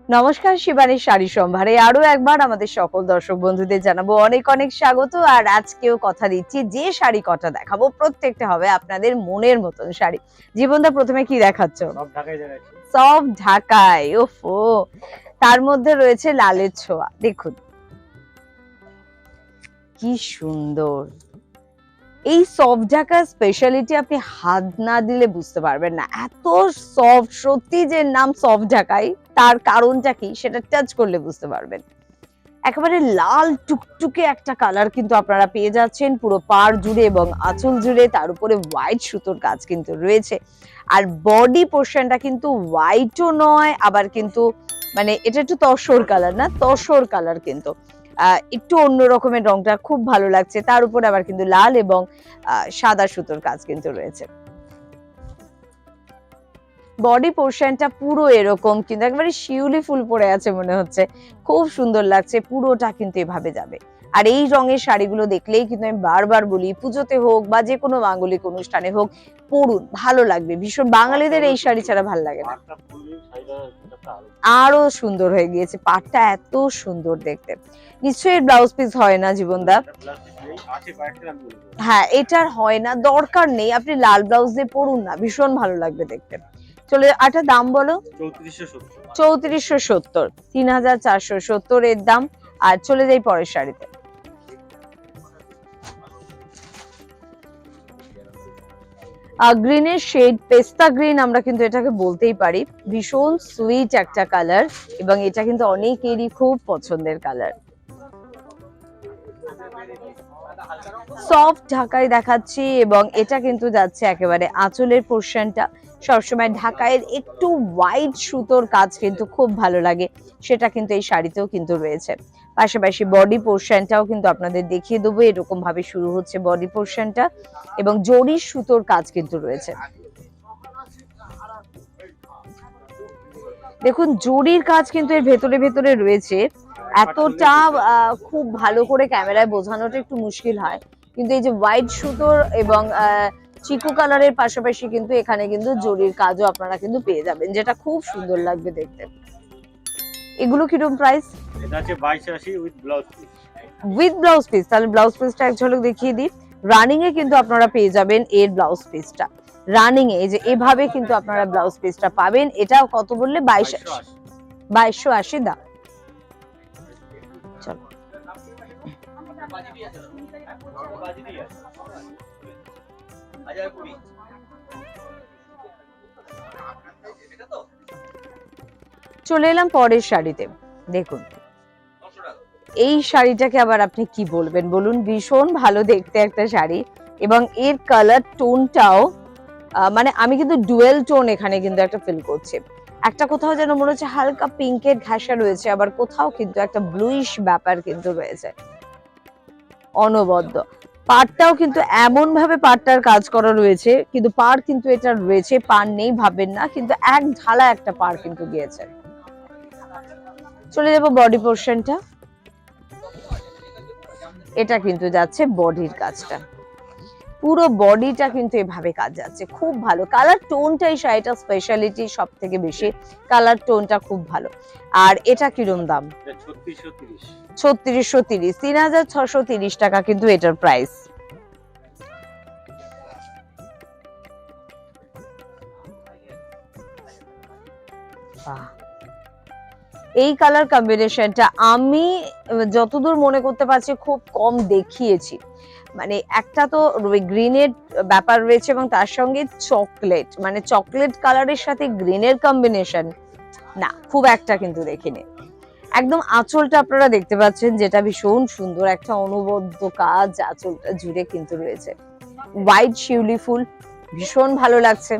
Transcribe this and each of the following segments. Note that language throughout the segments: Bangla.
নমস্কার, শিবানীর শাড়ি সম্ভারে আরো একবার আমাদের সকল দর্শক বন্ধুদের জানাবো অনেক অনেক স্বাগত। আর আজকেও কথা দিচ্ছি, যে শাড়ি কটা দেখাবো প্রত্যেকটা হবে আপনাদের মনের মতন শাড়ি। জীবনদা, প্রথমে কি দেখাচ্ছ? সব ঢাকায়। ওফো, তার মধ্যে রয়েছে লালের ছোঁয়া। দেখুন কি সুন্দর এই সফট ঢাকার স্পেশালিটি, আপনি হাত না দিলে বুঝতে পারবেন না। এত সফট, সত্যি যে নাম সফট ঢাকাই, তার কারণটা কি সেটা টাচ করলে বুঝতে পারবেন। একেবারে লাল টুকটুকে একটা কালার কিন্তু আপনারা পেয়ে যাচ্ছেন পুরো পাড় জুড়ে এবং আঁচল জুড়ে। তার উপরে হোয়াইট সুতোর কাজ কিন্তু রয়েছে। আর বডি পোর্শনটা কিন্তু হোয়াইটও নয়, আবার কিন্তু মানে এটা একটু তসর কালার, না তসর কালার, কিন্তু একটু অন্য রকমের, রংটা খুব ভালো লাগছে। তার উপরে আবার কিন্তু লাল এবং সাদা সুতোর কাজ কিন্তু রয়েছে। বডি পোর্শনটা পুরো এরকম, কিন্তু একবারে শিউলি ফুল পড়ে আছে মনে হচ্ছে, খুব সুন্দর লাগছে। পুরোটা কিন্তু এভাবে যাবে। আর এই রঙের শাড়িগুলো দেখলেই কিন্তু আমি বারবার বলি, পুজোতে হোক বা যে কোনো মাঙ্গলিক অনুষ্ঠানে হোক, পরুন, ভালো লাগবে ভীষণ। বাঙালিদের এই শাড়ি ছাড়া ভালো লাগে না। আরো সুন্দর হয়ে গিয়েছে, পাটটা এত সুন্দর দেখতে। নিশ্চয়ই ব্লাউজ পিস হয় না জীবনদা? হ্যাঁ, এটার হয় না, দরকার নেই। আপনি লাল ব্লাউজ দিয়ে পরুন না, ভীষণ ভালো লাগবে দেখতে। চলে আচ্ছা, দাম বলো। 3470, 3470 এর দাম। আর চলে যাই পরের শাড়িতে। গ্রিনের শেড, পেস্তা গ্রিন আমরা কিন্তু এটাকে বলতেই পারি। ভীষণ সুইট একটা কালার, এবং এটা কিন্তু অনেকেরই খুব পছন্দের কালার। সফট ঢাকায় দেখাচ্ছি, এবং এটা কিন্তু যাচ্ছে একেবারে আঁচলের পোর্শনটা। সবসময় ঢাকায়ের একটু হোয়াইট সুতোর কাজ কিন্তু খুব ভালো লাগে, সেটা কিন্তু এই শাড়িতেও কিন্তু রয়েছে। পাশাপাশি বডি পোর্শনটাও কিন্তু আপনাদের দেখিয়ে দেবো। এরকম ভাবে শুরু হচ্ছে বডি পোর্শনটা, এবং জরির সুতোর কাজ কিন্তু রয়েছে। দেখুন জরির কাজ কিন্তু এর ভেতরে ভেতরে রয়েছে। এতটা খুব ভালো করে ক্যামেরায় বোঝানোটা একটু মুশকিল হয়, কিন্তু এই যে হোয়াইট সুতোর এবং চিকু কালারের পাশাপাশি কিন্তু এখানে কিন্তু জরির কাজও আপনারা কিন্তু পেয়ে যাবেন, যেটা খুব সুন্দর লাগবে দেখতে। এগুলো কিরকম প্রাইস? এটা আছে 2280 with blouse piece. With blouse piece? তাহলে ব্লাউজ পিসটা এক ঝলক দেখিয়ে দিই। রানিং এ কিন্তু আপনারা পেয়ে যাবেন এর ব্লাউজ পিসটা। রানিং এ এই যে এভাবে কিন্তু আপনারা ব্লাউজ পিসটা পাবেন। এটাও কত বললে? 2280 দাম। চলো, চলে এলাম পরের শাড়িতে। দেখুন এই শাড়িটাকে আবার আপনি কি বলবেন বলুন, ভীষণ ভালো দেখতে একটা শাড়ি, এবং এর কালার টোনটাও মানে আমি কিন্তু ডুয়েল টোন এখানে কিন্তু একটা ফিল করছি। একটা কোথাও যেন মনে হচ্ছে হালকা পিঙ্কের ঘাসা রয়েছে, আবার কোথাও কিন্তু একটা ব্লুইশ ব্যাপার কিন্তু রয়েছে অনবদ্য। পাড়টাও কিন্তু এমন ভাবে পাড়টার কাজ করা রয়েছে, কিন্তু পাড় কিন্তু এটা রয়েছে, পাড় নেই ভাবেন না, কিন্তু এক ঢালা একটা পাড় কিন্তু গিয়েছে। চলে যাবো বডি পোর্শনটা। এটা কিন্তু যাচ্ছে বডির কাজটা, পুরো বডিটা কিন্তু এভাবে কাজ যাচ্ছে, খুব ভালো। কালার টোনটাই শাড়িটা স্পেশালিটি, সব থেকে বেশি কালার টোনটা খুব ভালো। আর এটা কিরম দাম? 3630, 3630 টাকা কিন্তু এটার প্রাইস। এই কালার কম্বিনেশনটা আমি যতদূর মনে করতে পারছি খুব কম দেখিয়েছি। মানে একটা তো গ্রিনের ব্যাপার রয়েছে, এবং তার সঙ্গে চকলেট, মানে চকলেট কালারের সাথে গ্রিনের কম্বিনেশন না, খুব একটা কিন্তু দেখিনি। একদম আঁচলটা আপনারা দেখতে পাচ্ছেন, যেটা ভীষণ সুন্দর একটা অনবদ্য কাজ আঁচলটা জুড়ে কিন্তু রয়েছে। হোয়াইট শিউলি ফুল, ভীষণ ভালো লাগছে।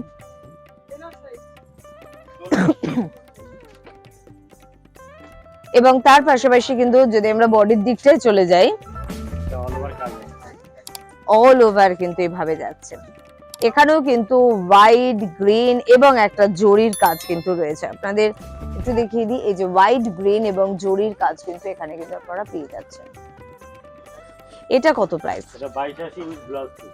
এবং তার পাশাপাশি কিন্তু যদি আমরা বডির দিকটায় চলে যাই, অল ওভার কিন্তু এভাবে যাচ্ছে। এখানেও কিন্তু হোয়াইট, গ্রিন এবং একটা জরির কাজ কিন্তু রয়েছে। আপনাদের একটু দেখিয়ে দিই, এই যে হোয়াইট, গ্রিন এবং জরির কাজ কিন্তু এখানে কিন্তু আপনারা পেয়ে যাচ্ছেন। এটা কত প্রাইস? এটা 2280 with blouse piece.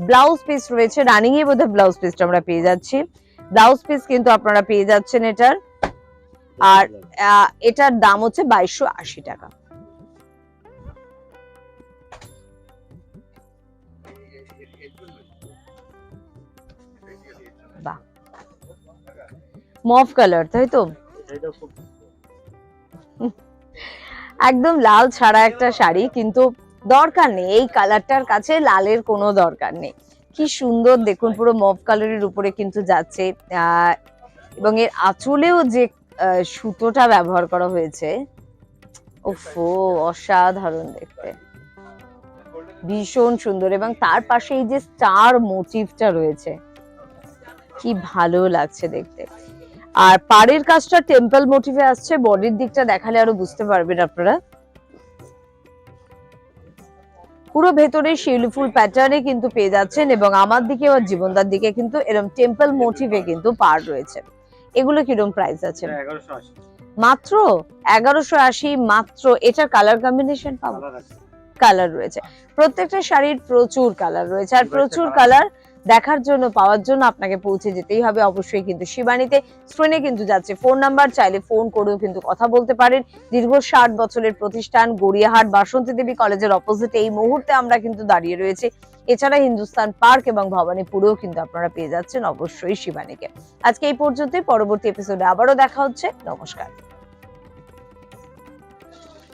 Blouse piece রয়েছে, রানিং এ বোধহয় ব্লাউজ পিসটা আমরা পেয়ে যাচ্ছি। ব্লাউজ পিস কিন্তু আপনারা পেয়ে যাচ্ছেন এটার আর এটার দাম হচ্ছে 2280 টাকা। বাহ, মভ কালার, তাই তো? এটা খুব একদম লাল ছাড়া একটা শাড়ি, কিন্তু দরকার নেই এই কালারটার কাছে লালের কোনো দরকার নেই। কি সুন্দর দেখুন, পুরো মভ কালারের উপরে কিন্তু যাচ্ছে, এবং এর আঁচলেও যে সুতোটা ব্যবহার করা হয়েছে, ওফো, অসাধারণ দেখতে, ভীষণ সুন্দর। এবং তার পাশে এই যে স্টার মোটিভটা রয়েছে, কি ভালো লাগছে দেখতে। আর পাড়ের কাজটা টেম্পল মোটিভে আসছে, বডির দিকটা দেখালে আরো বুঝতে পারবেন আপনারা। পুরো ভেতরে শিউলি ফুল প্যাটার্নে কিন্তু পেয়ে যাচ্ছেন, এবং আমার দিকে আর জীবনদার দিকে কিন্তু এরকম টেম্পল মোটিভে কিন্তু পাড় রয়েছে। এগুলো কিরকম প্রাইস আছে? 1180 মাত্র 1180 মাত্র। এটার কালার কম্বিনেশন পাবো? কালার আছে। কালার রয়েছে, প্রত্যেকটা শাড়ির প্রচুর কালার রয়েছে, আর প্রচুর কালার দেখার জন্য, পাওয়ার জন্য আপনাকে পৌঁছে যেতেই হবে অবশ্যই কিন্তু শিবানীতে। স্ক্রিনে কিন্তু যাচ্ছে ফোন নাম্বার, চাইলে ফোন করেও কিন্তু কথা বলতে পারেন। দীর্ঘ 60 বছরের প্রতিষ্ঠান, গড়িয়াহাট বাসন্তী দেবী কলেজের অপোজিটে এই মুহূর্তে আমরা কিন্তু দাঁড়িয়ে রয়েছে। এছাড়া হিন্দুস্তান পার্ক এবং ভবানীপুরেও কিন্তু আপনারা পেয়ে যাচ্ছেন অবশ্যই শিবানীকে। আজকে এই পর্যন্তই, পরবর্তী এপিসোডে আবারও দেখা হচ্ছে। নমস্কার।